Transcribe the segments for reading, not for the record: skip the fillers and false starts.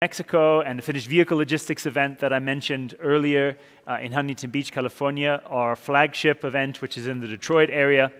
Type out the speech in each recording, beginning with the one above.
Mexico and the finished vehicle logistics event that I mentioned earlier in Huntington Beach, California. Our flagship event, which is in the Detroit area,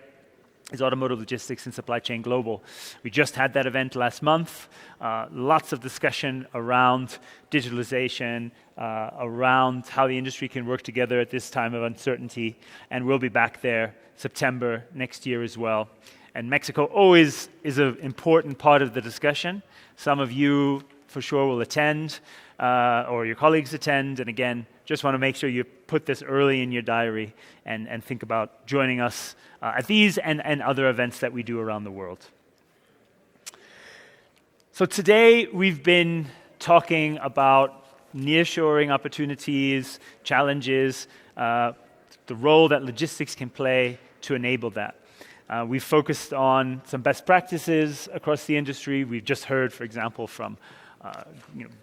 is Automotive Logistics and Supply Chain Global. We just had that event last month. Lots of discussion around digitalization, around how the industry can work together at this time of uncertainty, and we'll be back there September next year as well. And Mexico always is an important part of the discussion. Some of you for sure will attend, or your colleagues attend, and again, just want to make sure you put this early in your diary and think about joining us at these and other events that we do around the world. So today we've been talking about nearshoring opportunities, challenges, the role that logistics can play to enable that. We've focused on some best practices across the industry. We've just heard, for example, from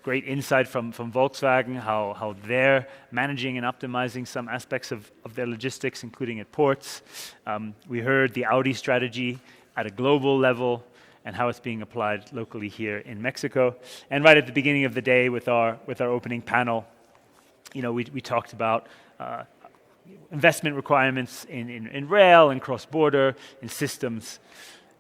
great insight from Volkswagen, how they're managing and optimizing some aspects of their logistics, including at ports. We heard the Audi strategy at a global level and how it's being applied locally here in Mexico. And right at the beginning of the day with our opening panel, we talked about investment requirements in rail and cross-border, in systems.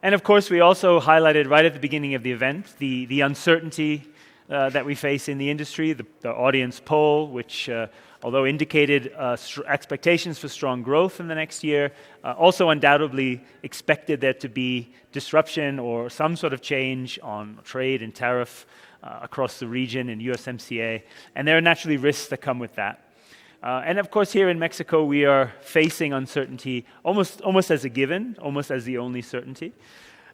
And of course, we also highlighted right at the beginning of the event the uncertainty that we face in the industry, the audience poll, which although indicated expectations for strong growth in the next year, also undoubtedly expected there to be disruption or some sort of change on trade and tariff across the region in USMCA, and there are naturally risks that come with that. And of course, here in Mexico, we are facing uncertainty almost as a given, almost as the only certainty.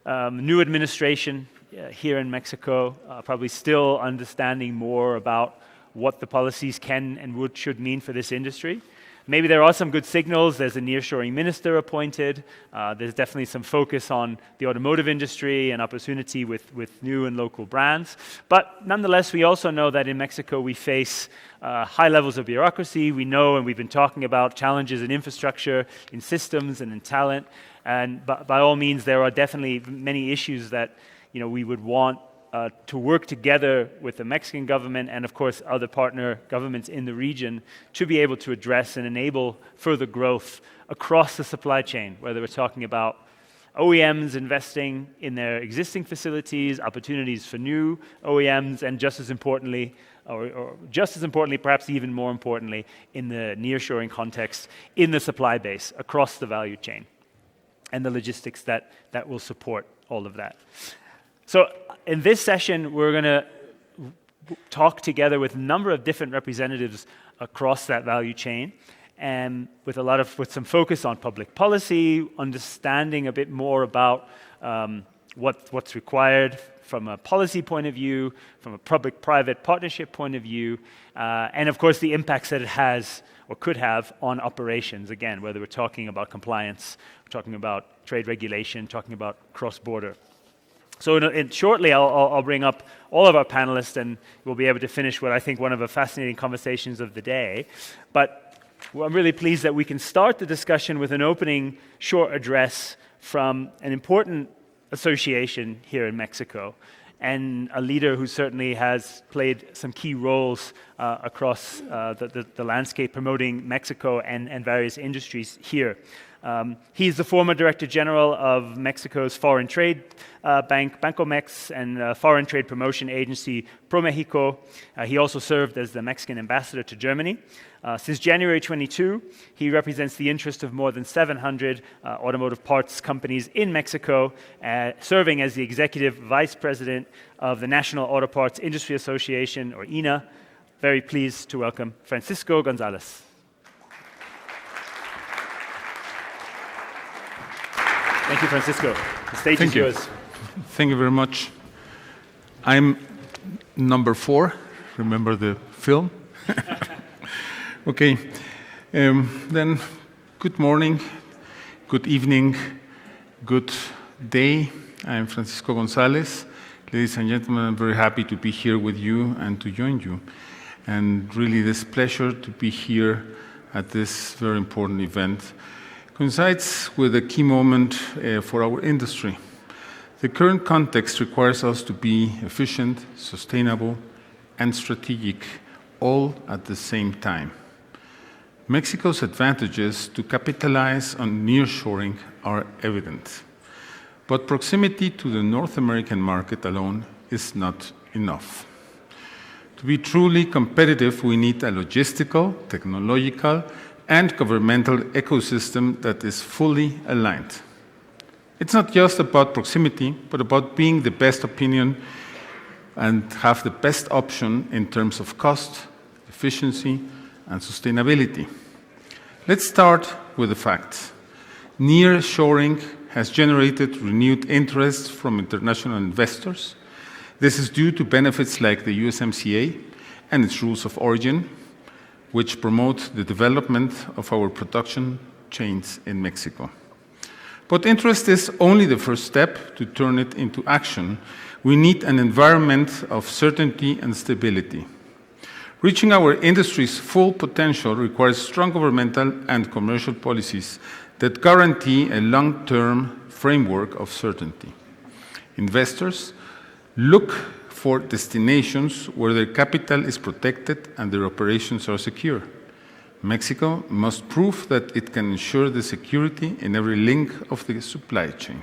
New administration here in Mexico, probably still understanding more about what the policies can and should mean for this industry. Maybe there are some good signals. There's a nearshoring minister appointed. There's definitely some focus on the automotive industry and opportunity with new and local brands. But nonetheless, we also know that in Mexico we face high levels of bureaucracy. We know, and we've been talking about challenges in infrastructure, in systems, and in talent. And by all means, there are definitely many issues that we would want to work together with the Mexican government and, of course, other partner governments in the region to be able to address and enable further growth across the supply chain, whether we're talking about OEMs investing in their existing facilities, opportunities for new OEMs, and just as importantly, perhaps even more importantly, in the nearshoring context, in the supply base across the value chain and the logistics that will support all of that. So in this session, we're going to talk together with a number of different representatives across that value chain, and with some focus on public policy, understanding a bit more about what's required from a policy point of view, from a public-private partnership point of view, and of course the impacts that it has or could have on operations, again, whether we're talking about compliance, we're talking about trade regulation, talking about cross-border. So shortly, I'll bring up all of our panelists, and we'll be able to finish what I think one of the fascinating conversations of the day. But I'm really pleased that we can start the discussion with an opening short address from an important association here in Mexico, and a leader who certainly has played some key roles across the landscape promoting Mexico and various industries here. He's the former Director General of Mexico's Foreign Trade Bank, Bancomex, and Foreign Trade Promotion Agency, ProMexico. He also served as the Mexican ambassador to Germany. Since January 22, he represents the interest of more than 700 automotive parts companies in Mexico, serving as the Executive Vice President of the National Auto Parts Industry Association, or INA. Very pleased to welcome Francisco Gonzalez. Thank you, Francisco. The stage is yours. Thank you very much. I'm number 4. Remember the film? Okay. Then, good morning, good evening, good day. I'm Francisco Gonzalez. Ladies and gentlemen, I'm very happy to be here with you and to join you. And really, this pleasure to be here at this very important event coincides with a key moment for our industry. The current context requires us to be efficient, sustainable, and strategic all at the same time. Mexico's advantages to capitalize on nearshoring are evident, but proximity to the North American market alone is not enough. To be truly competitive, we need a logistical, technological, and governmental ecosystem that is fully aligned. It's not just about proximity, but about being the best opinion and have the best option in terms of cost, efficiency, and sustainability. Let's start with the facts. Nearshoring has generated renewed interest from international investors. This is due to benefits like the USMCA and its rules of origin, which promote the development of our production chains in Mexico. But interest is only the first step. To turn it into action, we need an environment of certainty and stability. Reaching our industry's full potential requires strong governmental and commercial policies that guarantee a long-term framework of certainty. Investors look for destinations where their capital is protected and their operations are secure. Mexico must prove that it can ensure the security in every link of the supply chain.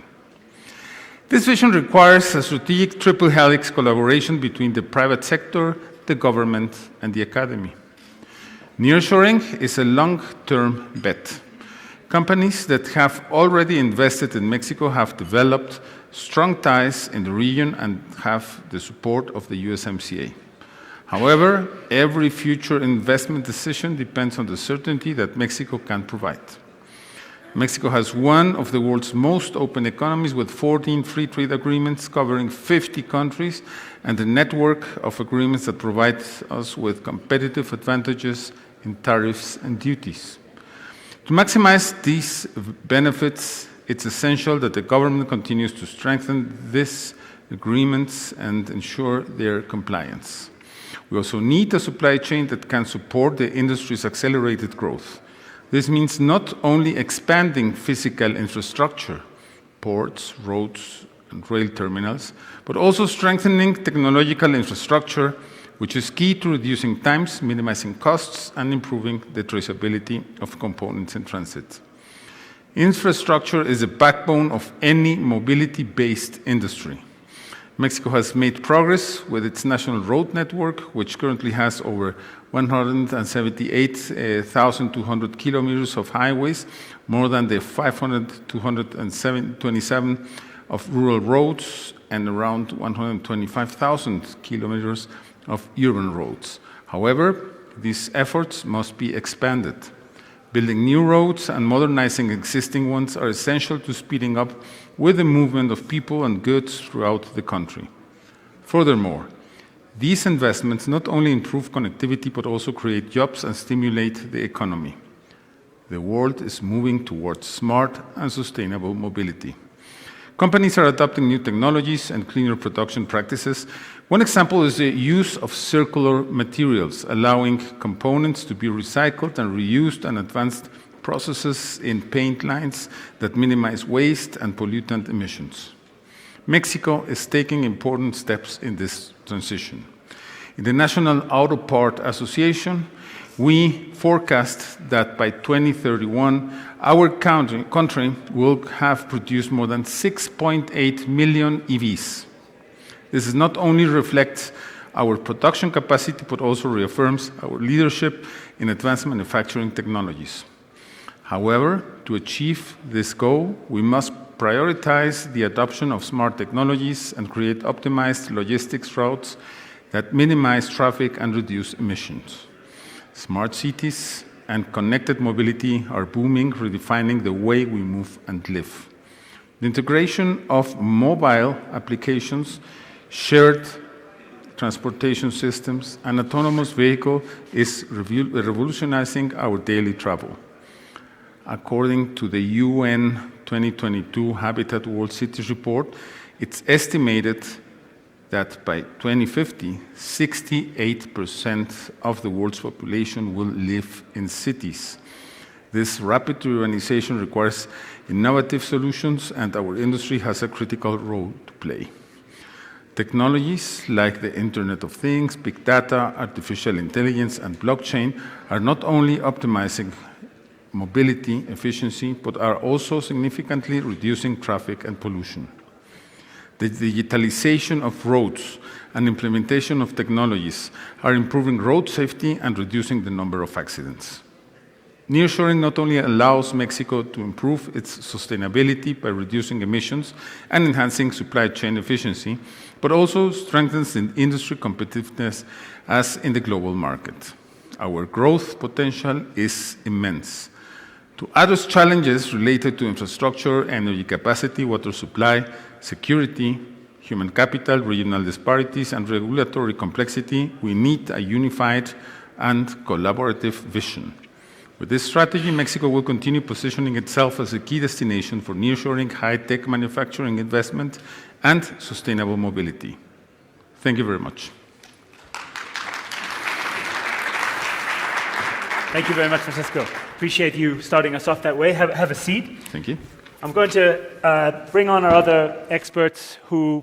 This vision requires a strategic triple helix collaboration between the private sector, the government, and the academy. Nearshoring is a long-term bet. Companies that have already invested in Mexico have developed strong ties in the region and have the support of the USMCA. However, every future investment decision depends on the certainty that Mexico can provide. Mexico has one of the world's most open economies with 14 free trade agreements covering 50 countries and a network of agreements that provide us with competitive advantages in tariffs and duties. To maximize these benefits, it's essential that the government continues to strengthen these agreements and ensure their compliance. We also need a supply chain that can support the industry's accelerated growth. This means not only expanding physical infrastructure, ports, roads, and rail terminals, but also strengthening technological infrastructure, which is key to reducing times, minimizing costs, and improving the traceability of components in transit. Infrastructure is the backbone of any mobility-based industry. Mexico has made progress with its national road network, which currently has over 178,200 kilometers of highways, more than the 227 of rural roads, and around 125,000 kilometers of urban roads. However, these efforts must be expanded. Building new roads and modernizing existing ones are essential to speeding up with the movement of people and goods throughout the country. Furthermore, these investments not only improve connectivity but also create jobs and stimulate the economy. The world is moving towards smart and sustainable mobility. Companies are adopting new technologies and cleaner production practices. One example is the use of circular materials, allowing components to be recycled and reused, and advanced processes in paint lines that minimize waste and pollutant emissions. Mexico is taking important steps in this transition. In the National Auto Part Association, we forecast that by 2031, our country will have produced more than 6.8 million EVs. This not only reflects our production capacity, but also reaffirms our leadership in advanced manufacturing technologies. However, to achieve this goal, we must prioritize the adoption of smart technologies and create optimized logistics routes that minimize traffic and reduce emissions. Smart cities and connected mobility are booming, redefining the way we move and live. The integration of mobile applications, shared transportation systems, and autonomous vehicles is revolutionizing our daily travel. According to the UN 2022 Habitat World Cities Report, it's estimated that by 2050, 68% of the world's population will live in cities. This rapid urbanization requires innovative solutions, and our industry has a critical role to play. Technologies like the Internet of Things, big data, artificial intelligence, and blockchain are not only optimizing mobility efficiency, but are also significantly reducing traffic and pollution. The digitalization of roads and implementation of technologies are improving road safety and reducing the number of accidents. Nearshoring not only allows Mexico to improve its sustainability by reducing emissions and enhancing supply chain efficiency, but also strengthens the industry competitiveness as in the global market. Our growth potential is immense. To address challenges related to infrastructure, energy capacity, water supply, security, human capital, regional disparities, and regulatory complexity, we need a unified and collaborative vision. With this strategy, Mexico will continue positioning itself as a key destination for nearshoring, high-tech manufacturing investment, and sustainable mobility. Thank you very much. Thank you very much, Francisco. Appreciate you starting us off that way. Have a seat. Thank you. I'm going to bring on our other experts who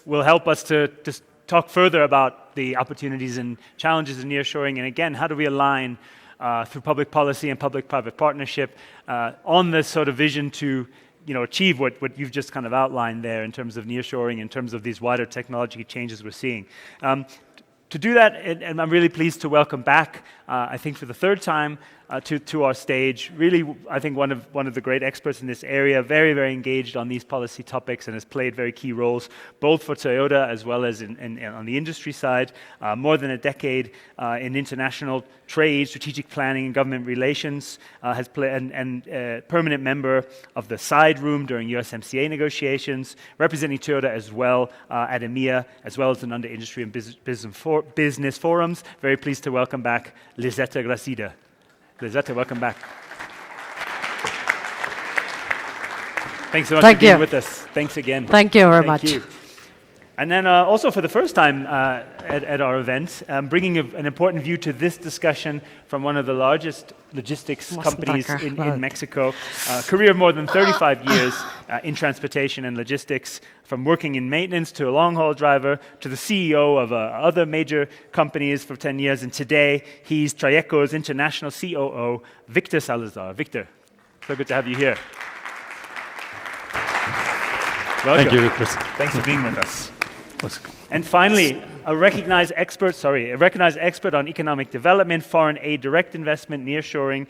will help us to just talk further about the opportunities and challenges in nearshoring, and again, how do we align through public policy and public-private partnership on this sort of vision to achieve what you've just kind of outlined there in terms of nearshoring, in terms of these wider technology changes we're seeing. To do that, and I'm really pleased to welcome back, I think for the third time, to our stage, really, I think one of the great experts in this area, very, very engaged on these policy topics and has played very key roles, both for Toyota as well as on the industry side, more than a decade in international trade, strategic planning, and government relations, has played, and permanent member of the side room during USMCA negotiations, representing Toyota as well at EMEA, as well as in under industry and business forums. Very pleased to welcome back Lisetta Gracida. Lisetta, welcome back. Thanks so much for being with us. Thanks again. Thank you very much. You. And then also for the first time at our event, bringing an important view to this discussion from one of the largest logistics companies in Mexico. Career of more than 35 years in transportation and logistics, from working in maintenance to a long-haul driver to the CEO of other major companies for 10 years. And today, he's Trayeco's international COO, Victor Salazar. Victor, so good to have you here. Welcome. Thank you, Chris. Thanks for being with us. And finally, a recognized expert on economic development, foreign aid, direct investment, nearshoring,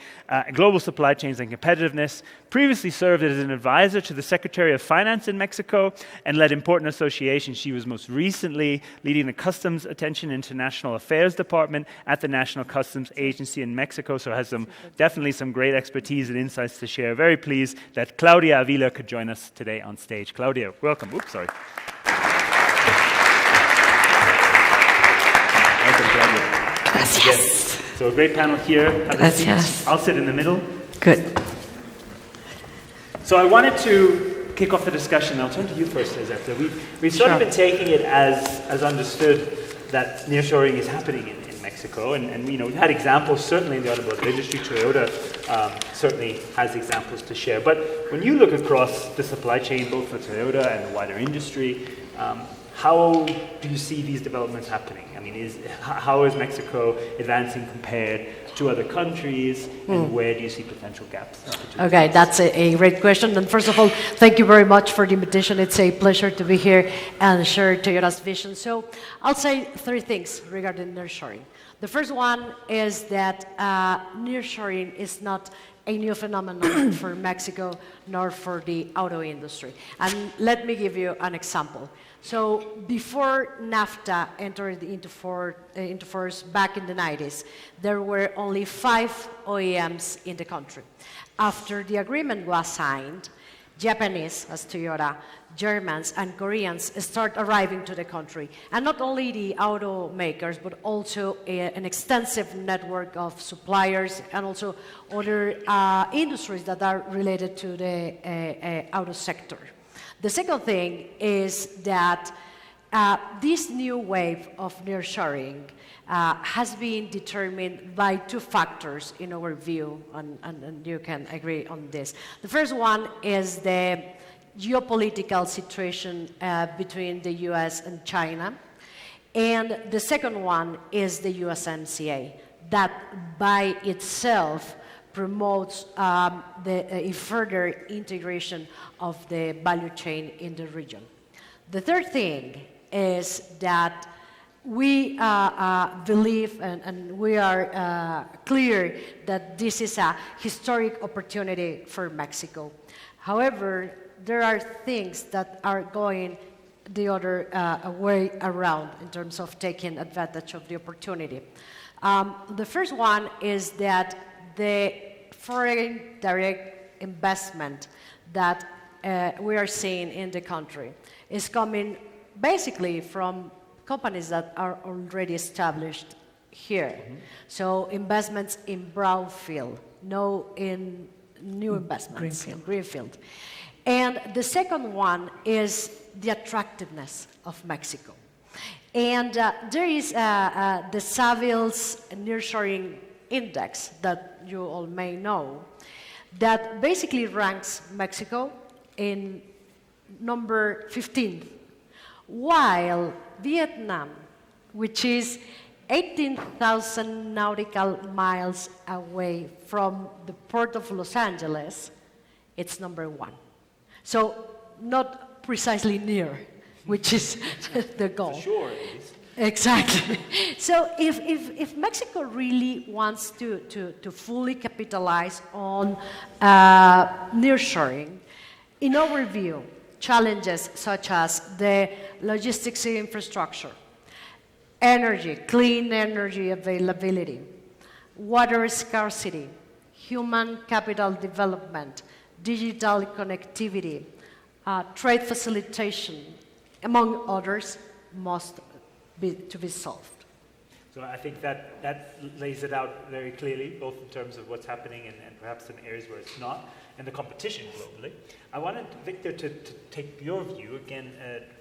global supply chains and competitiveness, previously served as an advisor to the Secretary of Finance in Mexico and led important associations. She was most recently leading the Customs Attention International Affairs Department at the National Customs Agency in Mexico, so has definitely some great expertise and insights to share. Very pleased that Claudia Avila could join us today on stage. Claudia, welcome. Oops, sorry. Gracias. So a great panel here. Gracias. I'll sit in the middle. Good. So I wanted to kick off the discussion. I'll turn to you first, Lisetta. We've sort of been taking it as understood that nearshoring is happening in Mexico, and we've had examples certainly in the automotive industry. Toyota certainly has examples to share. But when you look across the supply chain, both for Toyota and the wider industry, how do you see these developments happening? I mean, how is Mexico advancing compared to other countries, and where do you see potential gaps? Okay, that's a great question. And first of all, thank you very much for the invitation. It's a pleasure to be here and share Toyota's vision. So I'll say three things regarding nearshoring. The first one is that nearshoring is not a new phenomenon for Mexico nor for the auto industry. And let me give you an example. So before NAFTA entered into force back in the 90s, there were only 5 OEMs in the country. After the agreement was signed, Japanese, as Toyota, Germans, and Koreans start arriving to the country. And not only the automakers, but also an extensive network of suppliers and also other industries that are related to the auto sector. The second thing is that this new wave of nearshoring has been determined by 2 factors in our view, and you can agree on this. The first one is the geopolitical situation between the US and China. And the second one is the USMCA, that by itself promotes a further integration of the value chain in the region. The third thing is that we believe and we are clear that this is a historic opportunity for Mexico. However, there are things that are going the other way around in terms of taking advantage of the opportunity. The first one is that the foreign direct investment that we are seeing in the country is coming basically from companies that are already established here. Mm-hmm. So investments in brownfield, no in new investments, greenfield. And the second one is the attractiveness of Mexico. And there is the Savills Nearshoring Index that you all may know that basically ranks Mexico in number 15, while Vietnam, which is 18,000 nautical miles away from the port of Los Angeles, it's number 1. So not precisely near, which is the goal. For sure, it is. Exactly. So if Mexico really wants to fully capitalize on nearshoring, in our view, challenges such as the logistics infrastructure, energy, clean energy availability, water scarcity, human capital development, digital connectivity, trade facilitation, among others, must be solved. So I think that lays it out very clearly, both in terms of what's happening and perhaps in areas where it's not, and the competition globally. I wanted Victor to take your view, again,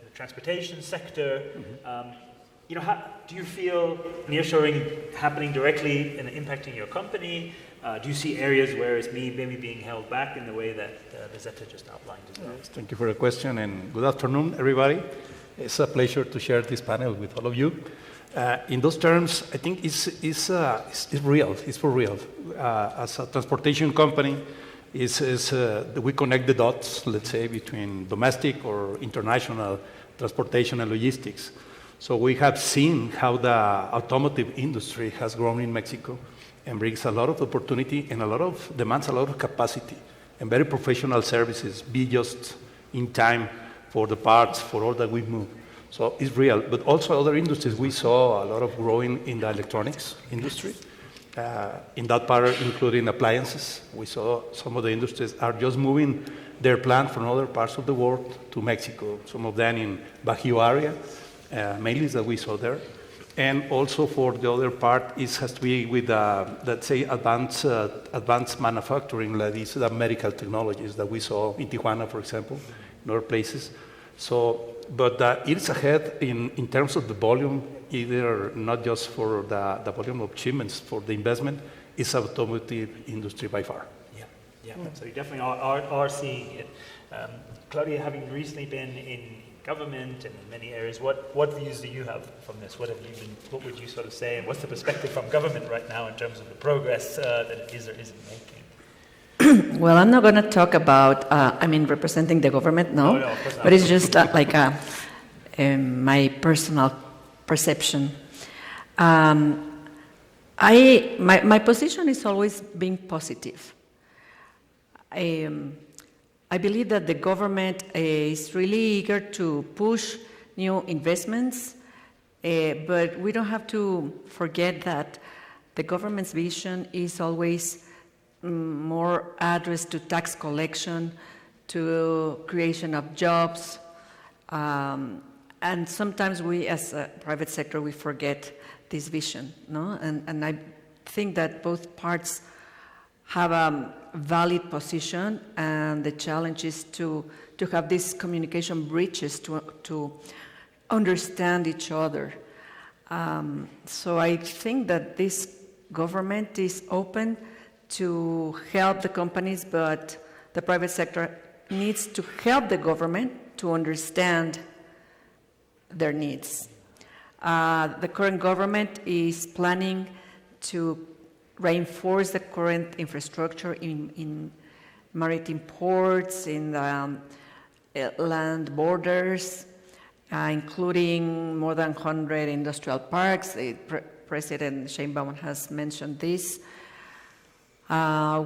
the transportation sector. Mm-hmm. How do you feel nearshoring happening directly and impacting your company? Do you see areas where it's maybe being held back in the way that Bezeta just outlined as well? Thank you for the question, and good afternoon, everybody. It's a pleasure to share this panel with all of you. In those terms, I think it's real. It's for real. As a transportation company, we connect the dots, let's say, between domestic or international transportation and logistics. So we have seen how the automotive industry has grown in Mexico and brings a lot of opportunity and demands a lot of capacity and very professional services, be just in time for the parts, for all that we move. So it's real, but also other industries. We saw a lot of growing in the electronics industry. In that part, including appliances, we saw some of the industries are just moving their plant from other parts of the world to Mexico, some of them in Bajío area, mainly that we saw there. And also for the other part, it has to be with, let's say, advanced manufacturing, like these medical technologies that we saw in Tijuana, for example, in other places. So, but it's ahead in terms of the volume, either not just for the volume of shipments, for the investment, it's automotive industry by far. Yeah. So you definitely are seeing it. Claudia, having recently been in government and in many areas, what views do you have from this? What would you sort of say, and what's the perspective from government right now in terms of the progress that it is or isn't making? Well, I'm not going to talk about, representing the government, no, of course not. But it's just my personal perception. My position is always being positive. I believe that the government is really eager to push new investments, but we don't have to forget that the government's vision is always more addressed to tax collection, to creation of jobs, and sometimes we, as a private sector, we forget this vision, no? And I think that both parts have a valid position, and the challenge is to have these communication bridges to understand each other. So I think that this government is open to help the companies, but the private sector needs to help the government to understand their needs. The current government is planning to reinforce the current infrastructure in maritime ports, in land borders, including more than 100 industrial parks. President Sheinbaum has mentioned this.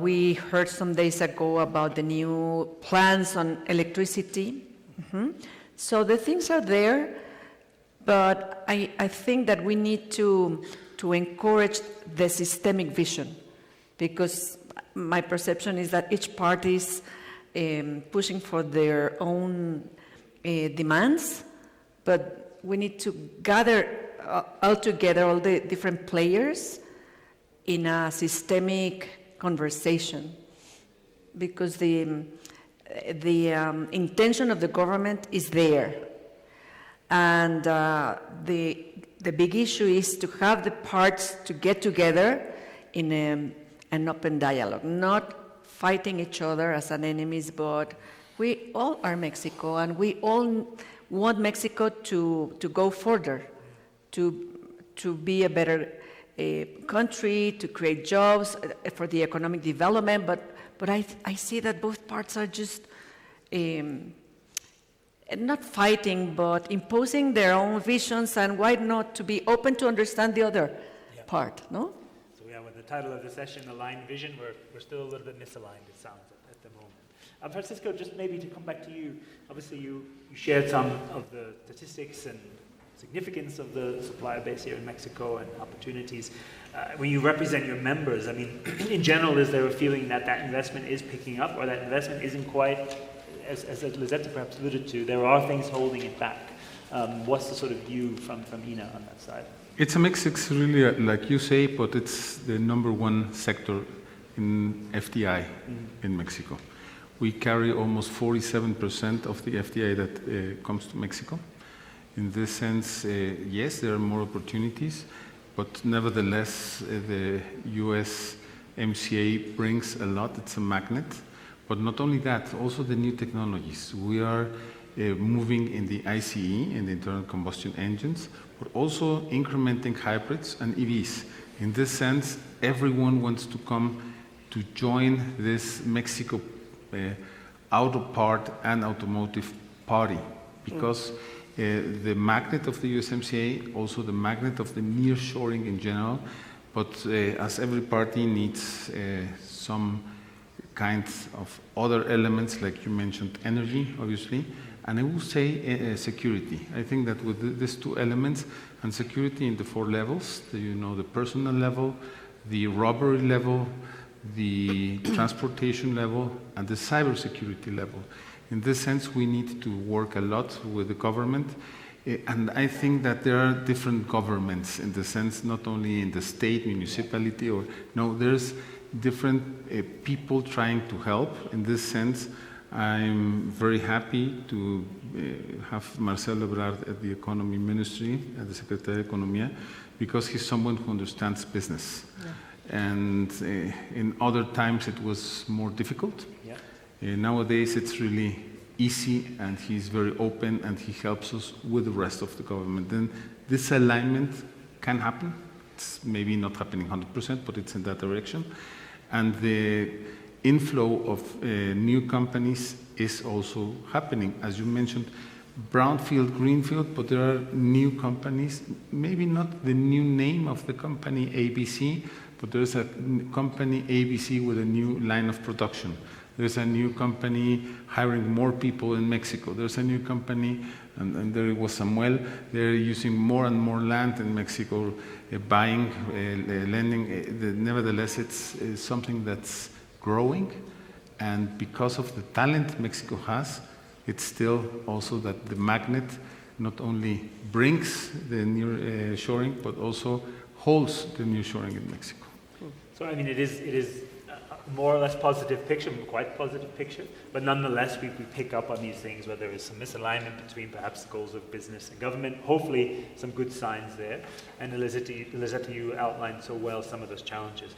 We heard some days ago about the new plans on electricity. So the things are there, but I think that we need to encourage the systemic vision, because my perception is that each party is pushing for their own demands, but we need to gather all together all the different players in a systemic conversation, because the intention of the government is there, and the big issue is to have the parts to get together in an open dialogue, not fighting each other as an enemies, but we all are Mexico, and we all want Mexico to go further, to be a better country, to create jobs for the economic development, but I see that both parts are just not fighting, but imposing their own visions, and why not to be open to understand the other part, no? So yeah, with the title of the session, Aligned Vision, we're still a little bit misaligned, it sounds, at the moment. Francisco, just maybe to come back to you, obviously you shared some of the statistics and significance of the supplier base here in Mexico and opportunities. When you represent your members, I mean, in general, is there a feeling that that investment is picking up, or that investment isn't quite, as Lizette perhaps alluded to, there are things holding it back? What's the sort of view from INA on that side? It's a mix, it's really, like you say, but it's the number one sector in FDI in Mexico. We carry almost 47% of the FDI that comes to Mexico. In this sense, yes, there are more opportunities, but nevertheless, the US MCA brings a lot. It's a magnet. But not only that, also the new technologies. We are moving in the ICE, in the internal combustion engines, but also incrementing hybrids and EVs. In this sense, everyone wants to come to join this Mexico auto part and automotive party, because the magnet of the USMCA, also the magnet of the nearshoring in general, but as every party needs some kinds of other elements, like you mentioned, energy, obviously, and I will say security. I think that with these two elements, and security in the four levels, the personal level, the robbery level, the transportation level, and the cybersecurity level. In this sense, we need to work a lot with the government, and I think that there are different governments in the sense, not only in the state, municipality, there's different people trying to help. In this sense, I'm very happy to have Marcelo Ebrard at the Economy Ministry, at the Secretary of Economía, because he's someone who understands business. Yeah. And in other times it was more difficult. Yeah. Nowadays it's really easy, and he's very open, and he helps us with the rest of the government. Then this alignment can happen. It's maybe not happening 100%, but it's in that direction. And the inflow of new companies is also happening. As you mentioned, brownfield, greenfield, but there are new companies, maybe not the new name of the company ABC, but there's a company ABC with a new line of production. There's a new company hiring more people in Mexico. There's a new company, and there was Samuel, they're using more and more land in Mexico, buying, lending. Nevertheless, it's something that's growing, and because of the talent Mexico has, it's still also that the magnet not only brings the nearshoring, but also holds the nearshoring in Mexico. So I mean, it is a more or less positive picture, quite positive picture, but nonetheless we pick up on these things where there is some misalignment between perhaps the goals of business and government. Hopefully some good signs there. And Elizabeth, you outlined so well some of those challenges.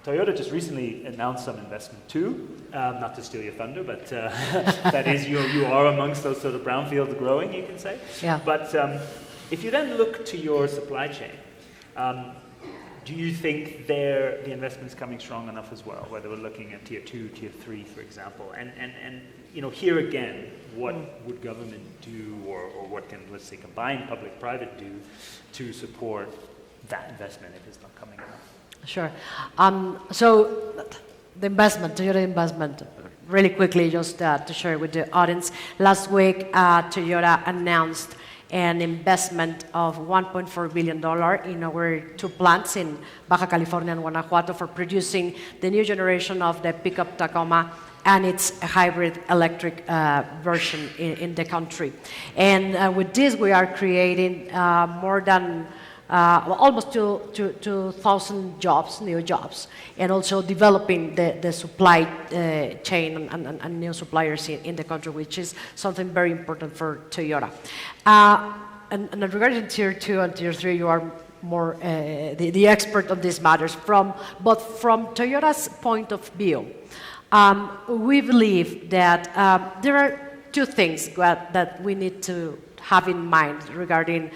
Toyota just recently announced some investment too, not to steal your thunder, but that is, you are amongst those sort of brownfields growing, you can say. Yeah. But if you then look to your supply chain, do you think the investment's coming strong enough as well, whether we're looking at tier 2, tier 3, for example? And here again, what would government do, or what can, let's say, combined public-private do to support that investment if it's not coming enough? Sure. So the investment, Toyota investment, really quickly, just to share with the audience. Last week, Toyota announced an investment of $1.4 billion in our 2 plants in Baja California and Guanajuato for producing the new generation of the pickup Tacoma and its hybrid electric version in the country. And with this, we are creating more than almost 2,000 jobs, new jobs, and also developing the supply chain and new suppliers in the country, which is something very important for Toyota. And regarding tier 2 and tier 3, you are more the expert on these matters. But from Toyota's point of view, we believe that there are 2 things that we need to have in mind regarding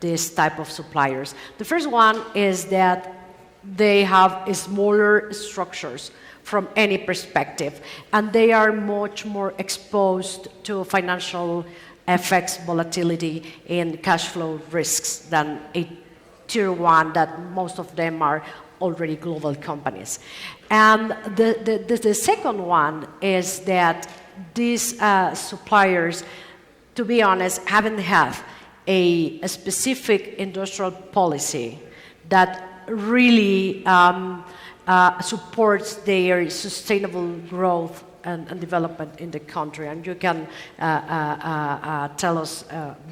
this type of suppliers. The first one is that they have smaller structures from any perspective, and they are much more exposed to financial effects, volatility, and cash flow risks than a tier 1 that most of them are already global companies. And the second one is that these suppliers, to be honest, haven't had a specific industrial policy that really supports their sustainable growth and development in the country. And you can tell us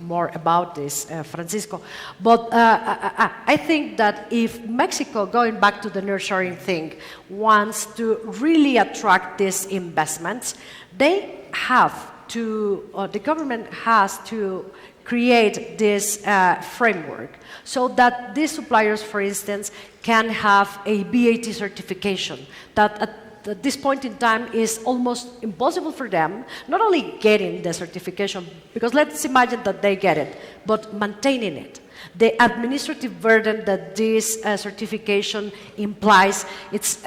more about this, Francisco. But I think that if Mexico, going back to the nearshoring thing, wants to really attract these investments, they have to, the government has to create this framework so that these suppliers, for instance, can have a BAT certification that at this point in time is almost impossible for them, not only getting the certification, because let's imagine that they get it, but maintaining it. The administrative burden that this certification implies, it's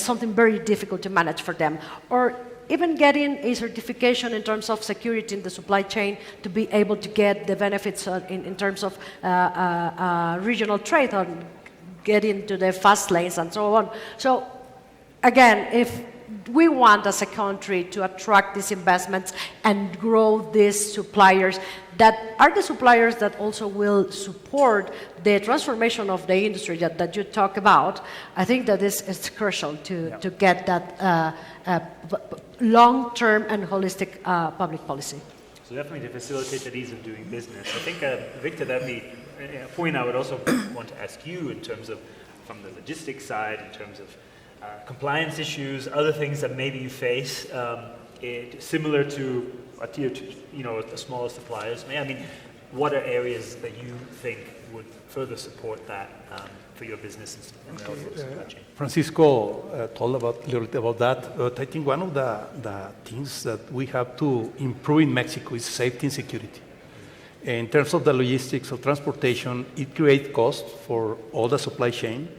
something very difficult to manage for them. Or even getting a certification in terms of security in the supply chain to be able to get the benefits in terms of regional trade or getting to the fast lanes and so on. So again, if we want as a country to attract these investments and grow these suppliers, that are the suppliers that also will support the transformation of the industry that you talk about, I think that it's crucial to get that long-term and holistic public policy. So definitely to facilitate that ease of doing business. I think, Victor, that'd be a point I would also want to ask you in terms of, from the logistics side, in terms of compliance issues, other things that maybe you face, similar to a tier 2, the smaller suppliers. I mean, what are areas that you think would further support that for your business and the supply chain? Francisco told a little bit about that, but I think one of the things that we have to improve in Mexico is safety and security. In terms of the logistics of transportation, it creates cost for all the supply chain,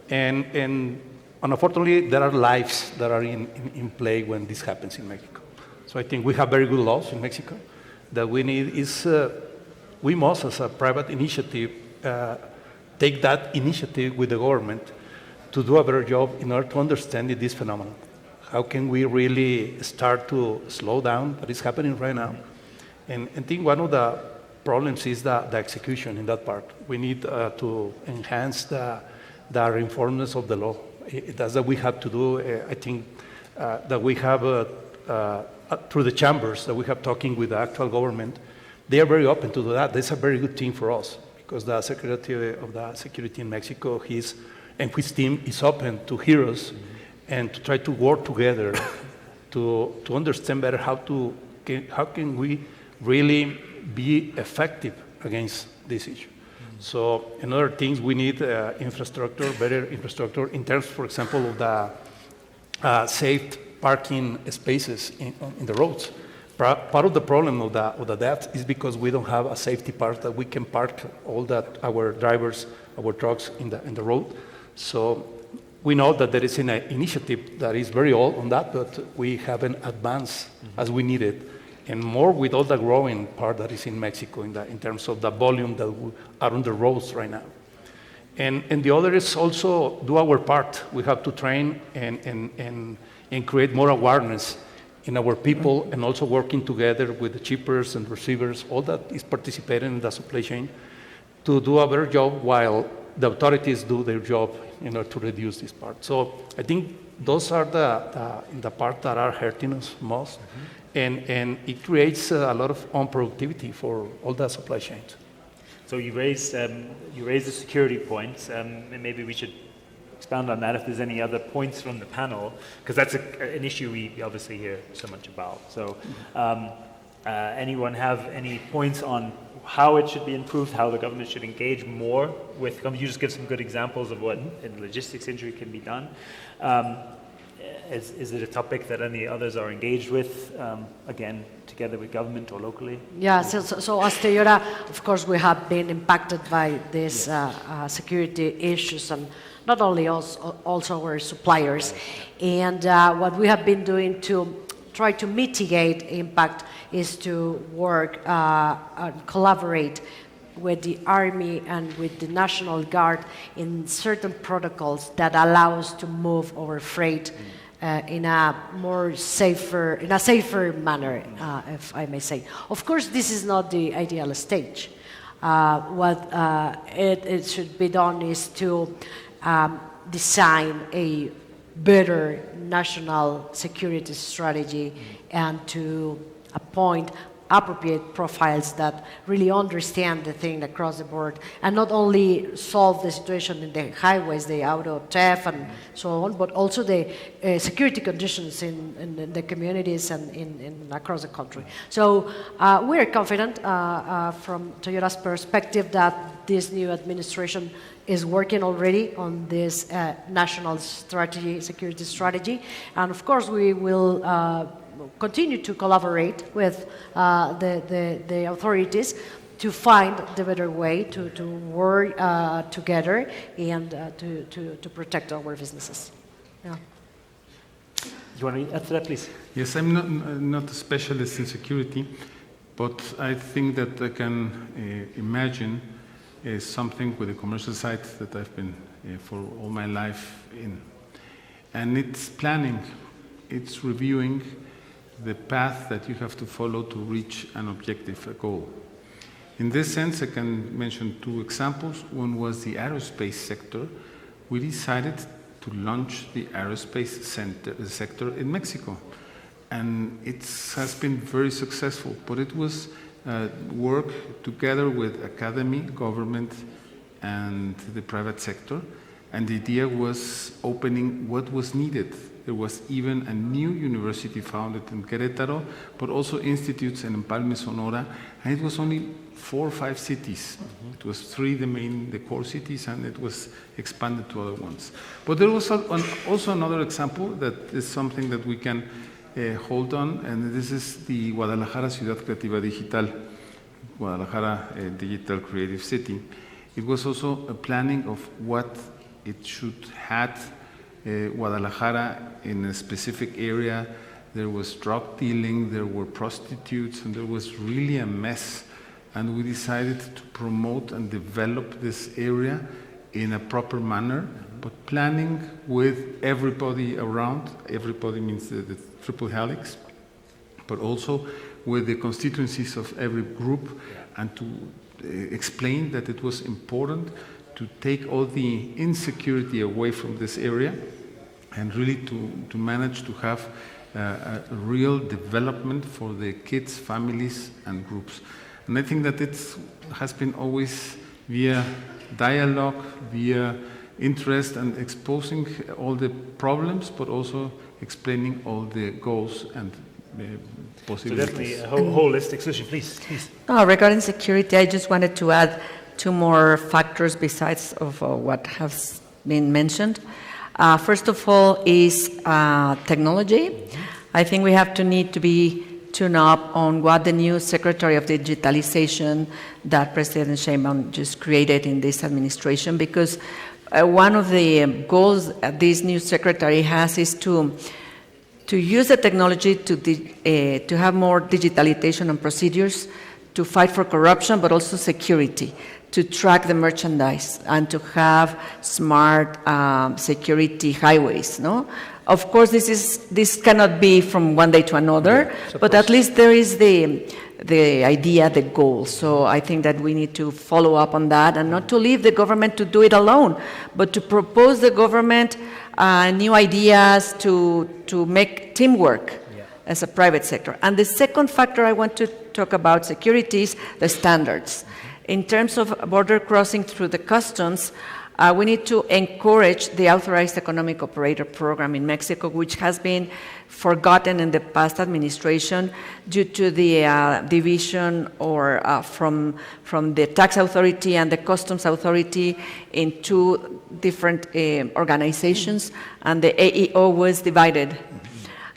and unfortunately, there are lives that are in play when this happens in Mexico. So I think we have very good laws in Mexico. That we need is, we must, as a private initiative, take that initiative with the government to do a better job in order to understand this phenomenon. How can we really start to slow down what is happening right now? And I think one of the problems is the execution in that part. We need to enhance the reinforcement of the law. That's what we have to do. I think that we have, through the chambers that we have talking with the actual government, they are very open to do that. That's a very good thing for us because the Secretary of the Security in Mexico, his team is open to hear us and to try to work together to understand better how can we really be effective against this issue. So, in other things, we need infrastructure, better infrastructure in terms, for example, of the safe parking spaces in the roads. Part of the problem of that is because we don't have a safety part that we can park all that our drivers, our trucks in the road. So we know that there is an initiative that is very old on that, but we haven't advanced as we needed, and more with all the growing part that is in Mexico in terms of the volume that are on the roads right now. And the other is also do our part. We have to train and create more awareness in our people, and also working together with the shippers and receivers, all that is participating in the supply chain, to do a better job while the authorities do their job in order to reduce this part. So I think those are the part that are hurting us most, and it creates a lot of unproductivity for all the supply chains. So you raised the security points, and maybe we should expound on that if there's any other points from the panel, because that's an issue we obviously hear so much about. So anyone have any points on how it should be improved, how the government should engage more with companies? You just give some good examples of what in logistics industry can be done. Is it a topic that any others are engaged with, again, together with government or locally? Yeah, so as Toyota, of course, we have been impacted by these security issues, and not only us, also our suppliers. And what we have been doing to try to mitigate impact is to work and collaborate with the Army and with the National Guard in certain protocols that allow us to move our freight in a safer manner, if I may say. Of course, this is not the ideal stage. What it should be done is to design a better national security strategy and to appoint appropriate profiles that really understand the thing across the board, and not only solve the situation in the highways, the auto theft and so on, but also the security conditions in the communities and in across the country. So we are confident from Toyota's perspective that this new administration is working already on this national strategy, security strategy, and of course we will continue to collaborate with the authorities to find the better way to work together and to protect our businesses. Yeah. You want to add to that, please? Yes, I'm not a specialist in security, but I think that I can imagine something with the commercial side that I've been for all my life in. And it's planning, it's reviewing the path that you have to follow to reach an objective, a goal. In this sense, I can mention two examples. One was the aerospace sector. We decided to launch the aerospace sector in Mexico. And it has been very successful, but it was work together with academy, government, and the private sector. And the idea was opening what was needed. There was even a new university founded in Querétaro, but also institutes in Empalme, Sonora, and it was only 4 or 5 cities. It was 3 the core cities, and it was expanded to other ones. But there was also another example that is something that we can hold on, and this is the Guadalajara Ciudad Creativa Digital, Guadalajara Digital Creative City. It was also a planning of what it should have Guadalajara in a specific area. There was drug dealing, there were prostitutes, and there was really a mess. And we decided to promote and develop this area in a proper manner, but planning with everybody around. Everybody means the triple helix, but also with the constituencies of every group, and to explain that it was important to take all the insecurity away from this area and really to manage to have a real development for the kids, families, and groups. And I think that it has been always via dialogue, via interest, and exposing all the problems, but also explaining all the goals and possibilities. So definitely a holistic solution. Please. Regarding security, I just wanted to add two more factors besides of what has been mentioned. First of all is technology. I think we have to need to be tuned up on what the new Secretary of Digitalization that President Sheinbaum just created in this administration, because one of the goals this new secretary has is to use the technology to have more digitalization and procedures, to fight for corruption, but also security, to track the merchandise and to have smart security highways. No, of course this cannot be from one day to another, but at least there is the idea, the goal. So I think that we need to follow up on that and not to leave the government to do it alone, but to propose the government new ideas to make teamwork as a private sector. And the second factor I want to talk about security is the standards. In terms of border crossing through the customs, we need to encourage the Authorized Economic Operator Program in Mexico, which has been forgotten in the past administration due to the division or from the tax authority and the customs authority in two different organizations, and the AEO was divided.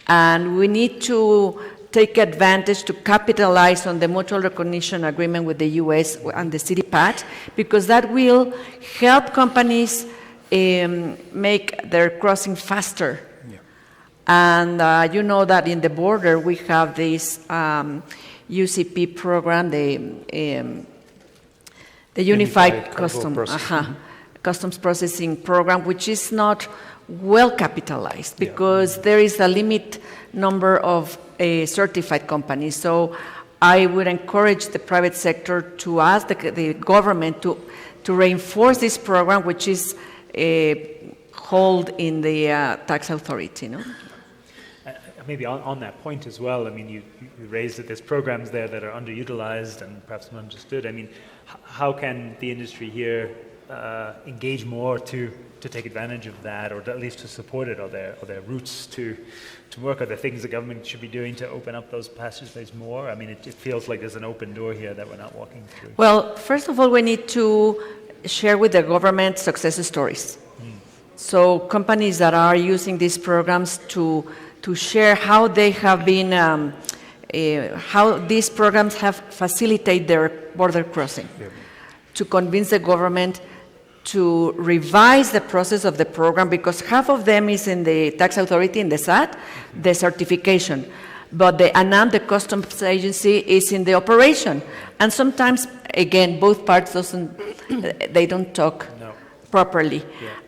And we need to take advantage to capitalize on the mutual recognition agreement with the US and the city path, because that will help companies make their crossing faster. And you know that in the border we have this UCP program, the Unified Customs Processing Program, which is not well capitalized because there is a limit number of certified companies. So I would encourage the private sector to ask the government to reinforce this program, which is held in the tax authority. No? Maybe on that point as well, I mean, you raised that there's programs there that are underutilized and perhaps not understood. I mean, how can the industry here engage more to take advantage of that, or at least to support it? Are there routes to work? Are there things the government should be doing to open up those passageways more? I mean, it feels like there's an open door here that we're not walking through. Well, first of all, we need to share with the government success stories. So companies that are using these programs to share how they have been, how these programs have facilitated their border crossing, to convince the government to revise the process of the program, because half of them is in the tax authority, in the SAT, the certification, but the ANAM, the customs agency, is in the operation. And sometimes, again, both parts they don't talk properly.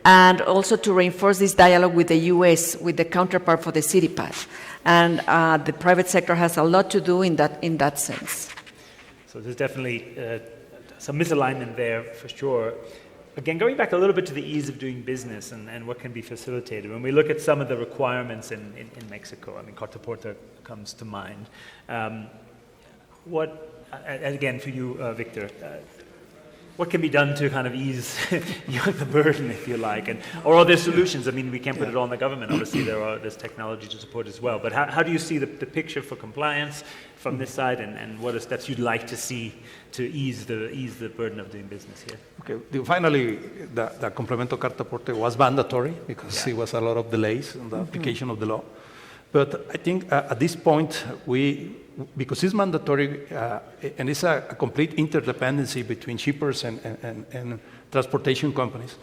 And also to reinforce this dialogue with the US, with the counterpart for the city path. And the private sector has a lot to do in that sense. So there's definitely some misalignment there for sure. Again, going back a little bit to the ease of doing business and what can be facilitated. When we look at some of the requirements in Mexico, I mean, Cartaporta comes to mind. Again, for you, Victor, what can be done to kind of ease the burden, if you like? Or are there solutions? I mean, we can't put it all on the government. Obviously, there's technology to support as well. But how do you see the picture for compliance from this side, and what are steps you'd like to see to ease the burden of doing business here? Okay. Finally, the Complemento Cartaporte was mandatory because there was a lot of delays in the application of the law. But I think at this point, because it's mandatory and it's a complete interdependency between shippers and transportation companies,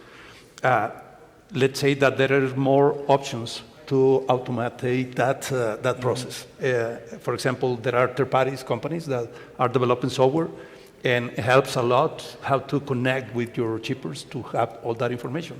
let's say that there are more options to automate that process. For example, there are third-party companies that are developing software, and it helps a lot how to connect with your shippers to have all that information.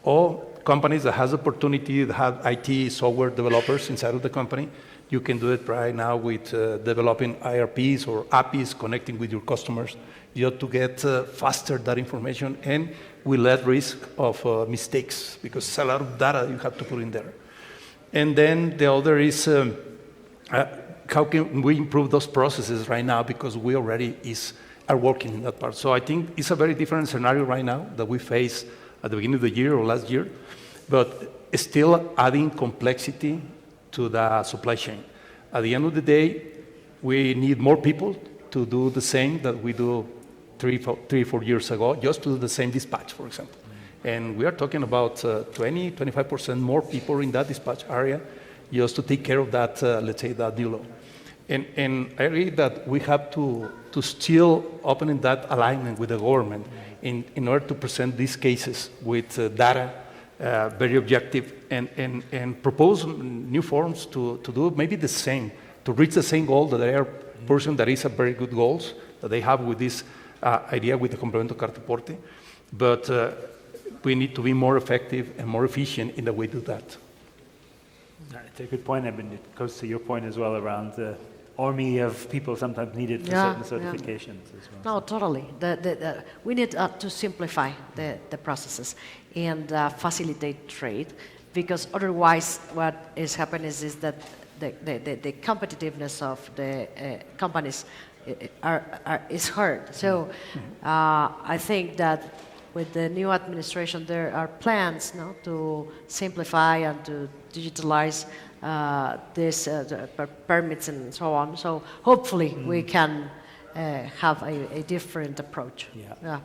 Or companies that has the opportunity to have IT software developers inside of the company, you can do it right now with developing IRPs or APIs, connecting with your customers, just to get faster that information and with less risk of mistakes, because it's a lot of data you have to put in there. And then the other is how can we improve those processes right now, because we already are working in that part. So I think it's a very different scenario right now that we face at the beginning of the year or last year, but still adding complexity to the supply chain. At the end of the day, we need more people to do the same that we do 4 years ago, just to do the same dispatch, for example. And we are talking about 25% more people in that dispatch area just to take care of that, let's say, that new law. And I agree that we have to still open that alignment with the government in order to present these cases with data, very objective, and propose new forms to do maybe the same, to reach the same goal that they are pursuing, that is a very good goals that they have with this idea with the complemento cartaporte. But we need to be more effective and more efficient in the way we do that. It's a good point, Eben. It goes to your point as well around the army of people sometimes needed for certain certifications as well. No, totally. We need to simplify the processes and facilitate trade, because otherwise what is happening is that the competitiveness of the companies is hurt. So I think that with the new administration, there are plans to simplify and to digitalize this permits and so on. So hopefully we can have a different approach. Yeah.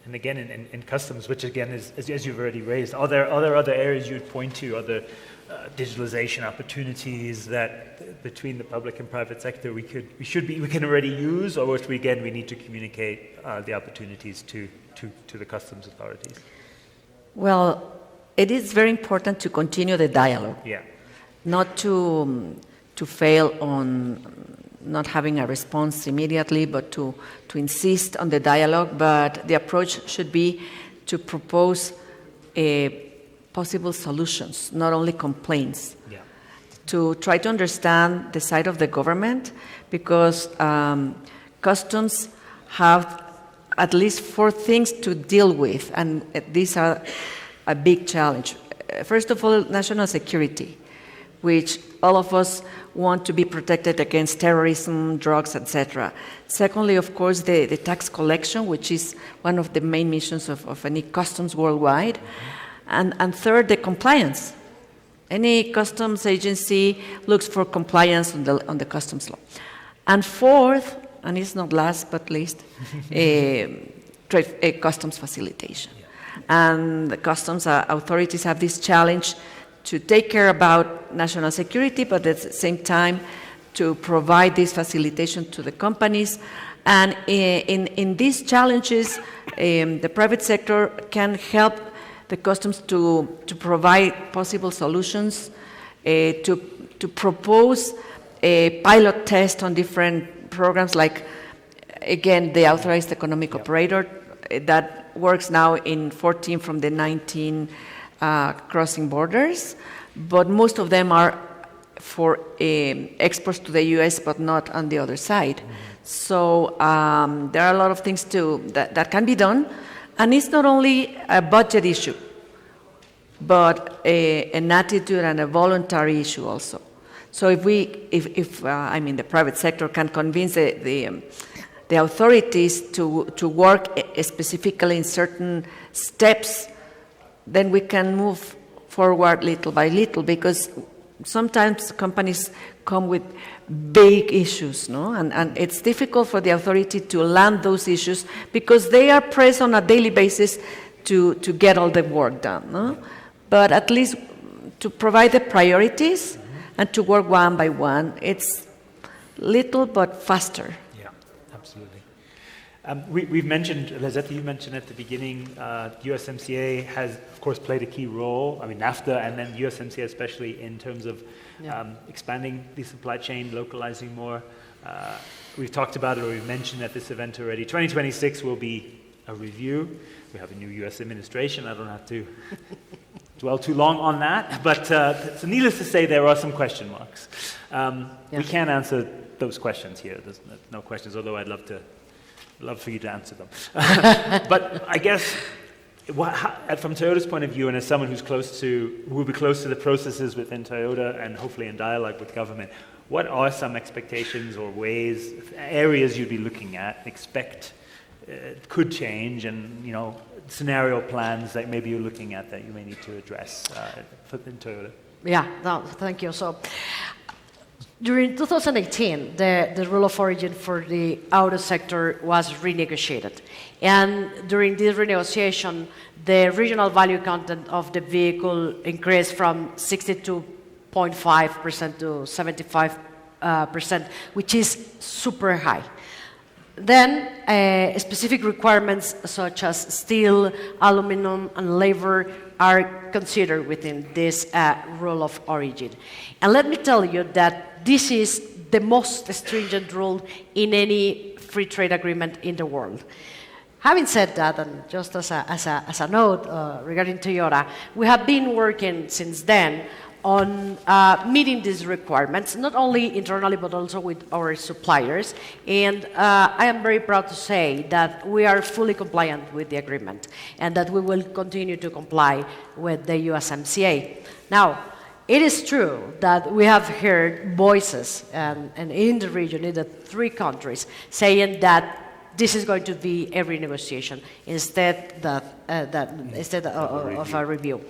And again, in customs, which again is, as you've already raised, are there other areas you'd point to, other digitalization opportunities that between the public and private sector we can already use, or which we need to communicate the opportunities to the customs authorities? Well, it is very important to continue the dialogue. Yeah. Not to fail on not having a response immediately, but to insist on the dialogue. But the approach should be to propose possible solutions, not only complaints. Yeah. To try to understand the side of the government, because customs have at least 4 things to deal with, and these are a big challenge. First of all, national security, which all of us want to be protected against terrorism, drugs, etc. Secondly, of course, the tax collection, which is one of the main missions of any customs worldwide. And third, the compliance. Any customs agency looks for compliance on the customs law. And fourth, and it's not last but least, customs facilitation. And the customs authorities have this challenge to take care about national security, but at the same time to provide this facilitation to the companies. And in these challenges, the private sector can help the customs to provide possible solutions, to propose a pilot test on different programs, like, again, the authorized economic operator that works now in 14 from the 19 crossing borders, but most of them are for exports to the US, but not on the other side. So there are a lot of things that can be done, and it's not only a budget issue, but an attitude and a voluntary issue also. So if the private sector can convince the authorities to work specifically in certain steps, then we can move forward little by little, because sometimes companies come with big issues, no? And it's difficult for the authority to land those issues because they are pressed on a daily basis to get all the work done, no? But at least to provide the priorities and to work one by one, it's little but faster. Yeah, absolutely. We've mentioned, Lizette, you mentioned at the beginning, USMCA has, of course, played a key role. I mean, NAFTA and then USMCA especially in terms of expanding the supply chain, localizing more. We've talked about it, or we've mentioned at this event already. 2026 will be a review. We have a new U.S. administration. I don't have to dwell too long on that. But so needless to say, there are some question marks. We can't answer those questions here. There's no questions, although I'd love for you to answer them. But I guess from Toyota's point of view, and as someone who will be close to the processes within Toyota and hopefully in dialogue with government, what are some expectations or areas you'd be looking at, expect could change, and scenario plans that maybe you're looking at that you may need to address in Toyota? Yeah, no, thank you. So During 2018, the rule of origin for the auto sector was renegotiated. And during this renegotiation, the regional value content of the vehicle increased from 62.5% to 75%, which is super high. Then, specific requirements such as steel, aluminum, and labor are considered within this rule of origin. And let me tell you that this is the most stringent rule in any free trade agreement in the world. Having said that, and just as a note regarding Toyota, we have been working since then on meeting these requirements, not only internally but also with our suppliers. And I am very proud to say that we are fully compliant with the agreement and that we will continue to comply with the USMCA. Now, it is true that we have heard voices and in the region, in the three countries, saying that this is going to be a renegotiation instead of a review.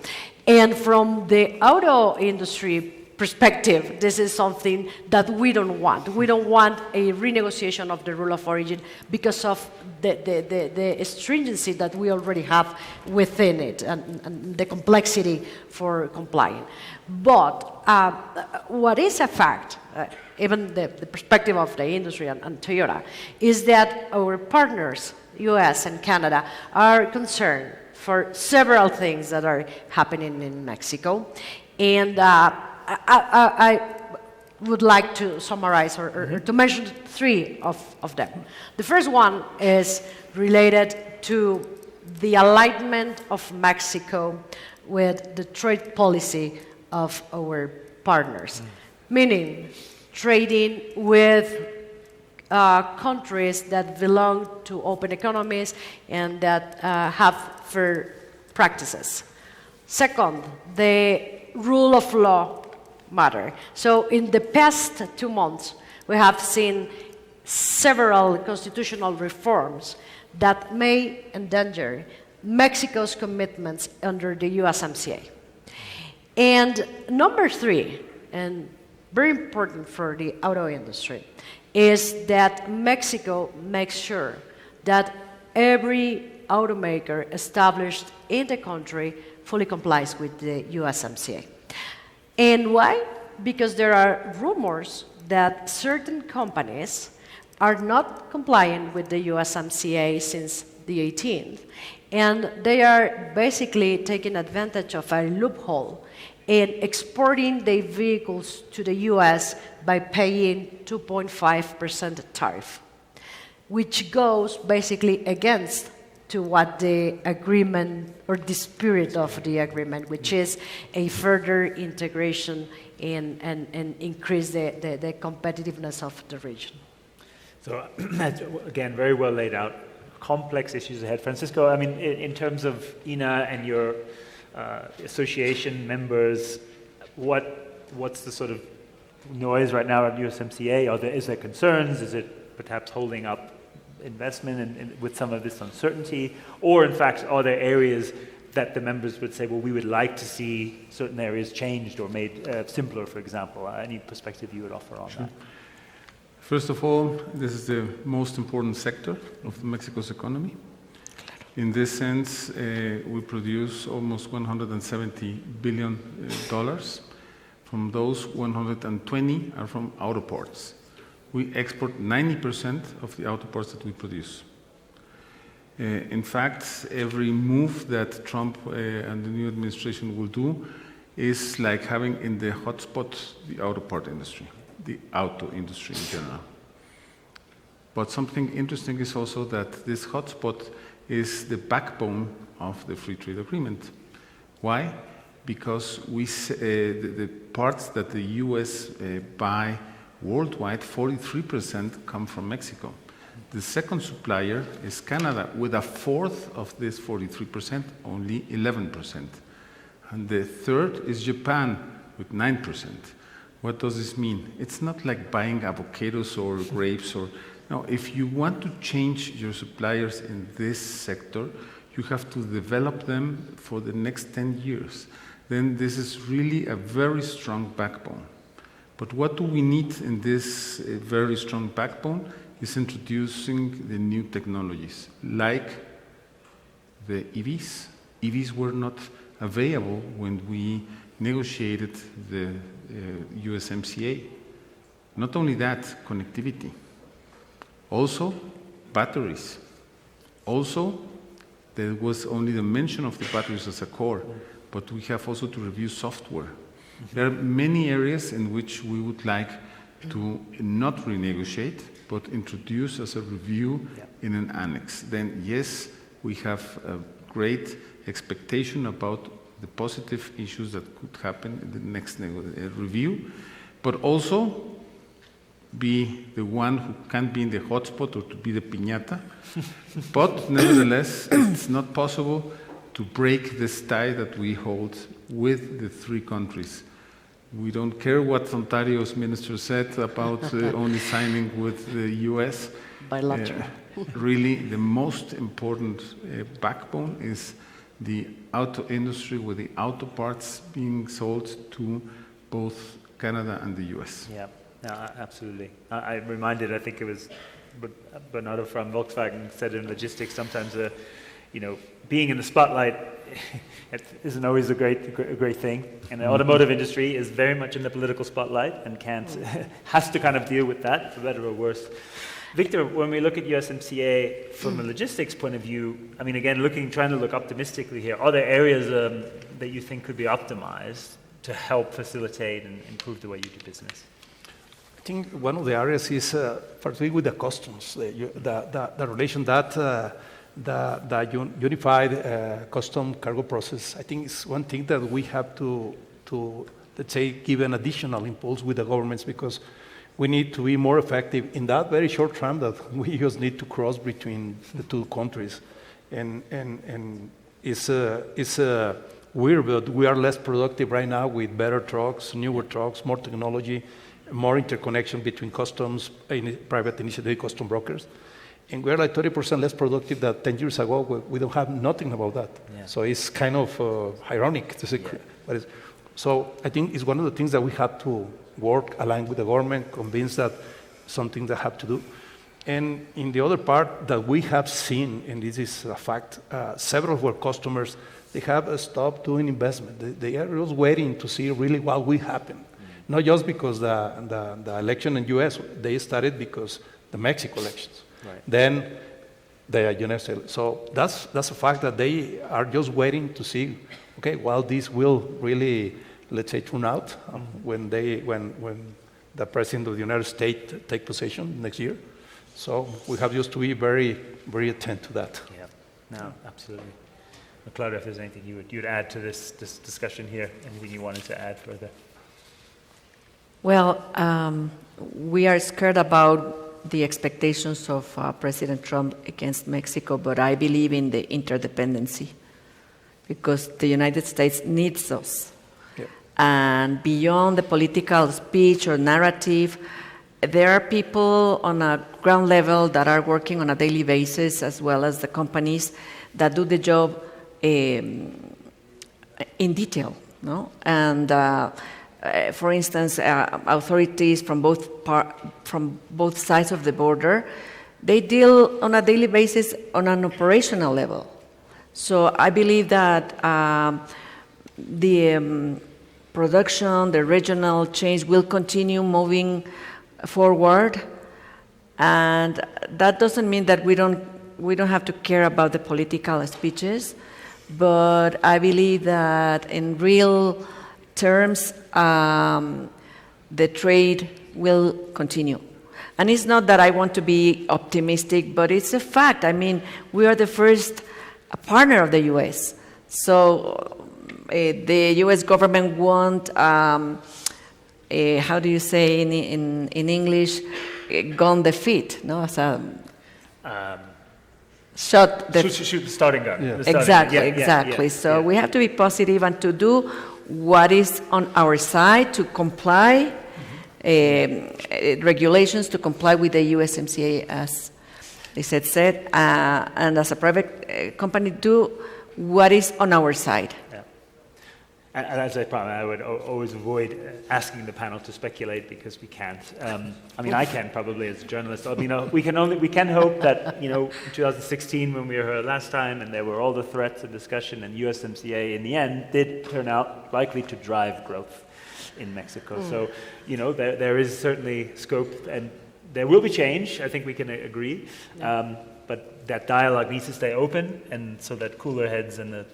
And from the auto industry perspective, this is something that we don't want. We don't want a renegotiation of the rule of origin because of the stringency that we already have within it and the complexity for complying. But what is a fact, even the perspective of the industry and Toyota, is that our partners, US and Canada, are concerned for several things that are happening in Mexico. And I would like to summarize or to mention three of them. The first one is related to the alignment of Mexico with the trade policy of our partners, meaning trading with countries that belong to open economies and that have fair practices. Second, the rule of law matter. So in the past 2 months, we have seen several constitutional reforms that may endanger Mexico's commitments under the USMCA. And number three, and very important for the auto industry, is that Mexico makes sure that every automaker established in the country fully complies with the USMCA. And why? Because there are rumors that certain companies are not complying with the USMCA since the 18th, and they are basically taking advantage of a loophole in exporting their vehicles to the US by paying 2.5% tariff, which goes basically against to what the agreement or the spirit of the agreement, which is a further integration and increase the competitiveness of the region. So again, very well laid out. Complex issues ahead. Francisco, I mean, in terms of INA and your association members, what's the sort of noise right now at USMCA? Is there concerns? Is it perhaps holding up investment with some of this uncertainty? Or in fact, are there areas that the members would say, well, we would like to see certain areas changed or made simpler, for example? Any perspective you would offer on that? First of all, this is the most important sector of Mexico's economy. In this sense, we produce almost $170 billion. From those, 120 are from auto parts. We export 90% of the auto parts that we produce. In fact, every move that Trump and the new administration will do is like having in the hotspot the auto part industry, the auto industry in general. But something interesting is also that this hotspot is the backbone of the free trade agreement. Why? Because the parts that the US buy worldwide, 43% come from Mexico. The second supplier is Canada, with a fourth of this 43%, only 11%. And the third is Japan, with 9%. What does this mean? It's not like buying avocados or grapes or... No, if you want to change your suppliers in this sector, you have to develop them for the next 10 years. Then this is really a very strong backbone. But what do we need in this very strong backbone is introducing the new technologies, like the EVs. EVs were not available when we negotiated the USMCA. Not only that, connectivity. Also, batteries. Also, there was only the mention of the batteries as a core, but we have also to review software. There are many areas in which we would like to not renegotiate, but introduce as a review in an annex. Then, yes, we have a great expectation about the positive issues that could happen in the next review, but also be the one who can be in the hotspot or to be the piñata. But nevertheless, it's not possible to break this tie that we hold with the three countries. We don't care what Ontario's minister said about only signing with the US. Bilateral. Really, the most important backbone is the auto industry, with the auto parts being sold to both Canada and the US. Yeah, no, absolutely. I reminded, I think it was Bernardo from Volkswagen said in logistics, sometimes, being in the spotlight isn't always a great thing. And the automotive industry is very much in the political spotlight and has to kind of deal with that, for better or worse. Victor, when we look at USMCA from a logistics point of view, I mean, again, trying to look optimistically here, are there areas that you think could be optimized to help facilitate and improve the way you do business? I think one of the areas is particularly with the customs, the relation that the unified custom cargo process. I think is one thing that we have to let's say give an additional impulse with the governments, because we need to be more effective in that very short time that we just need to cross between the two countries, and it's weird, but we are less productive right now with better trucks, newer trucks, more technology, more interconnection between customs, private initiative, custom brokers. And we're like 30% less productive than 10 years ago. We don't have nothing about that. Yeah. So it's kind of ironic to say. Yeah. But so I think it's one of the things that we have to work aligned with the government, convinced that something that have to do. And in the other part that we have seen, and this is a fact, several of our customers, they have stopped doing investment. They are just waiting to see really what will happen. Not just because the election in US, they started because the Mexico elections. Right. Then they are universal. So that's a fact that they are just waiting to see, okay, well, this will really, let's say, turn out when the president of the United States take possession next year. So we have just to be very, very attentive to that. Yeah, no, absolutely. Claudia, if there's anything you'd add to this discussion here, anything you wanted to add further? Well, we are scared about the expectations of President Trump against Mexico, but I believe in the interdependency, because the United States needs us. Yeah. And beyond the political speech or narrative, there are people on a ground level that are working on a daily basis, as well as the companies that do the job in detail, no? And for instance, authorities from both sides of the border, they deal on a daily basis on an operational level. So I believe that the production, the regional change will continue moving forward, and that doesn't mean that we don't have to care about the political speeches, but I believe that in real terms, the trade will continue. And it's not that I want to be optimistic, but it's a fact. I mean, we are the first partner of the U.S. So the U.S. government won't, how do you say in English, gun the feet, no? So, shoot the starting gun. Yeah. Exactly. So we have to be positive and to do what is on our side to comply, regulations to comply with the USMCA, as they said, and as a private company, do what is on our side. Yeah. And as I promised, I would always avoid asking the panel to speculate because we can't. I mean, I can probably as a journalist. I mean, we can hope that, in 2016 when we were here last time and there were all the threats and discussion, and USMCA in the end did turn out likely to drive growth in Mexico. So, there is certainly scope, and there will be change. I think we can agree. But that dialogue needs to stay open, and so that cooler heads and the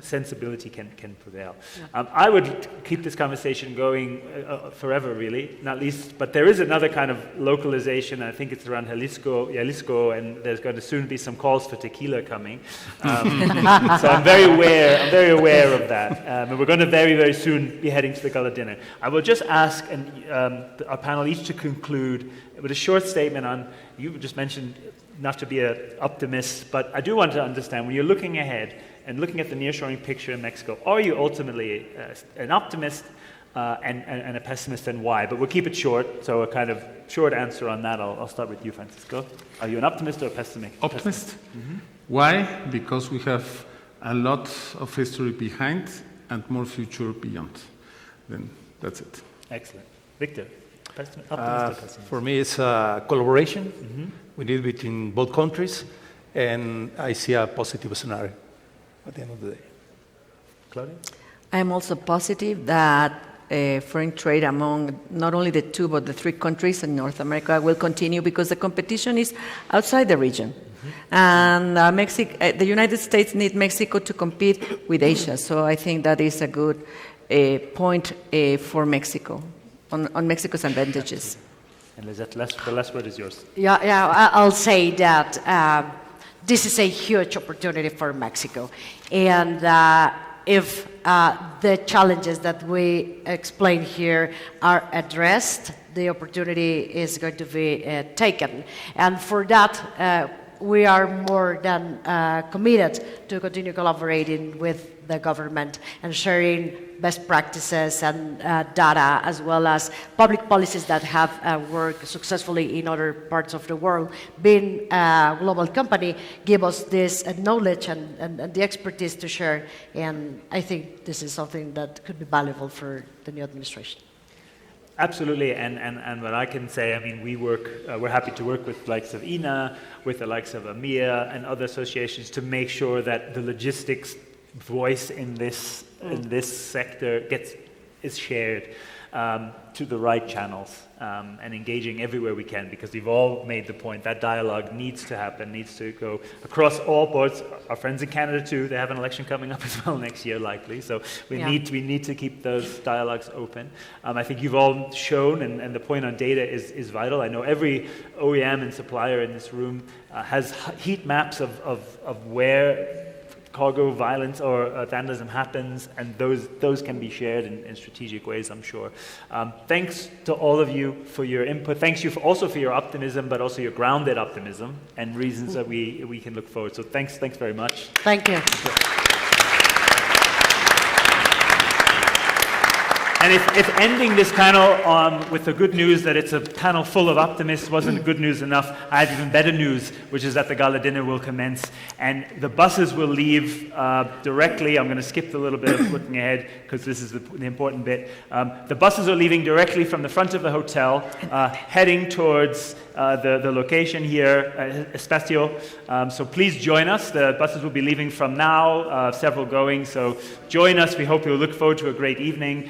sensibility can prevail. I would keep this conversation going forever, really, not least, but there is another kind of localization. I think it's around Jalisco, and there's going to soon be some calls for tequila coming. So I'm very aware of that. And we're going to very, very soon be heading to the gala dinner. I will just ask our panel each to conclude with a short statement on, you just mentioned not to be an optimist, but I do want to understand, when you're looking ahead and looking at the nearshoring picture in Mexico, are you ultimately an optimist and a pessimist, and why? But we'll keep it short, so a kind of short answer on that. I'll start with you, Francisco. Are you an optimist or a pessimist? Optimist. Mm-hmm. Why? Because we have a lot of history behind and more future beyond. Then that's it. Excellent. Victor, optimist or pessimist? For me, it's collaboration. We need between both countries, and I see a positive scenario at the end of the day. Claudia? I am also positive that foreign trade among not only the two but the three countries in North America will continue, because the competition is outside the region. And the United States need Mexico to compete with Asia. So I think that is a good point for Mexico, on Mexico's advantages. And Lizette, the last word is yours. I'll say that this is a huge opportunity for Mexico. And if the challenges that we explained here are addressed, the opportunity is going to be taken. And for that, we are more than committed to continue collaborating with the government and sharing best practices and data, as well as public policies that have worked successfully in other parts of the world. Being a global company, give us this knowledge and the expertise to share, and I think this is something that could be valuable for the new administration. Absolutely, and what I can say, I mean, we're happy to work with the likes of INA, with the likes of AMIA and other associations to make sure that the logistics voice in this sector is shared to the right channels and engaging everywhere we can, because we've all made the point that dialogue needs to happen, needs to go across all boards. Our friends in Canada too, they have an election coming up as well next year likely, so we need to keep those dialogues open. I think you've all shown, and the point on data is vital. I know every OEM and supplier in this room has heat maps of where cargo violence or vandalism happens, and those can be shared in strategic ways, I'm sure. Thanks to all of you for your input. Thanks you also for your optimism, but also your grounded optimism and reasons that we can look forward. So thanks very much. Thank you. And if ending this panel with the good news that it's a panel full of optimists wasn't good news enough, I have even better news, which is that the gala dinner will commence, and the buses will leave directly. I'm going to skip the little bit of looking ahead, because this is the important bit. The buses are leaving directly from the front of the hotel, heading towards the location here, Espacio. So please join us. The buses will be leaving from now, several going, so join us. We hope you'll look forward to a great evening.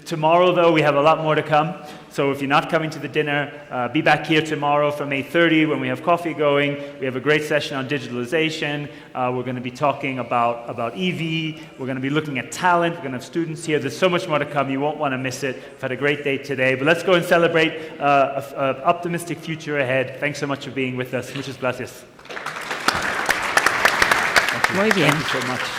Tomorrow, though, we have a lot more to come. So if you're not coming to the dinner, be back here tomorrow from 8:30 when we have coffee going. We have a great session on digitalization. We're going to be talking about EV. We're going to be looking at talent. We're going to have students here. There's so much more to come. You won't want to miss it. We've had a great day today. But let's go and celebrate an optimistic future ahead. Thanks so much for being with us. Muchas gracias. Muy bien. Thank you so much.